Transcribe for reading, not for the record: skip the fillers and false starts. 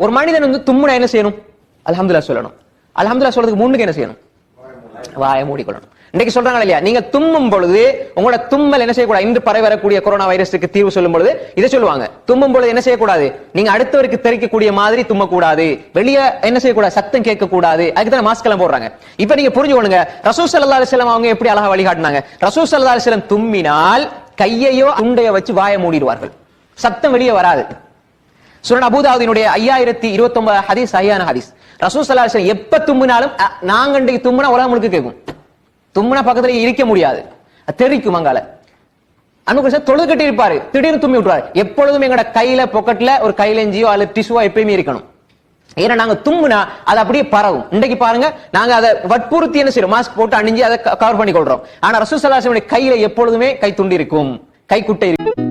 ஒரு மனிதன் வந்து தும்முனா என்ன செய்யணும்? அல்ஹம்துலில்லாஹ் சொல்லணும். அல்ஹம்துலில்லாஹ் சொல்றதுக்கு முன்னுக்கு என்ன செய்யணும்? வாயை மூடிக்கொள்ளணும். இன்னைக்கு சொல்றாங்க இல்லையா, நீங்க தும்மும் பொழுது உங்களோட தும்மல் என்ன செய்யக்கூடாது? இன்று பரவி வரக்கூடிய கொரோனா வைரஸுக்கு தீர்வு சொல்லும் பொழுது இதை சொல்லுவாங்க. தும்மும் பொழுது என்ன செய்யக்கூடாது? நீங்க அடுத்தவருக்கு தெரிவிக்கக்கூடிய மாதிரி தும்மக்கூடாது, வெளியே என்ன செய்யக்கூடாது? சத்தம் கேட்க கூடாது. அதுக்கு தான் மாஸ்க் எல்லாம் போடுறாங்க. இப்ப நீங்க புரிஞ்சுக்கொள்ளுங்க, ரசூல் ஸல்லல்லாஹு அலைஹி வஸல்லம் அவங்க எப்படி அழகா வழிகாட்டினாங்க. ரசூல் ஸல்லல்லாஹு அலைஹி வஸல்லம் தும்மினால் கையையோ துண்டையோ வச்சு வாயை மூடிடுவார்கள், சத்தம் வெளியே வராது. சுனன் அபூதாவுதினுடைய 5029 ஹதீஸ் சஹீஹான ஹதீஸ். ரசூல் ஸல்லல்லாஹு அலைஹி வஸல்லம் எப்ப தும்மினாலும், நாங்க இன்றைக்கு தும்மினா உலகம் முழுக்க கேட்கும். தும்முனா பக்கத்துல இருக்க முடியாது, தெரிக்கும். அங்கால அனுகுச தொழுது கட்டி இருப்பாரு, திடீர்னு தும்மி விட்டுறாரு. எப்பொழுதும் எங்கட கையில பாக்கெட்ல ஒரு கைலஞ்சியோ அல்லது டிஷ்யூவோ எப்பயுமே இருக்கணும். ஏன்னா நாங்க தும்முனா அது அப்படியே பரவும். இன்றைக்கு பாருங்க, நாங்க அதை வற்புறுத்தி என்ன செய்யறோம்? மாஸ்க் போட்டு அணிஞ்சு அதை கவர் பண்ணி கொள்றோம். ஆனா ரசூல் ஸல்லல்லாஹு அலைஹி வஸல்லம் கையில எப்பொழுதுமே கை துண்டி இருக்கும், கை குட்டை இருக்கும்.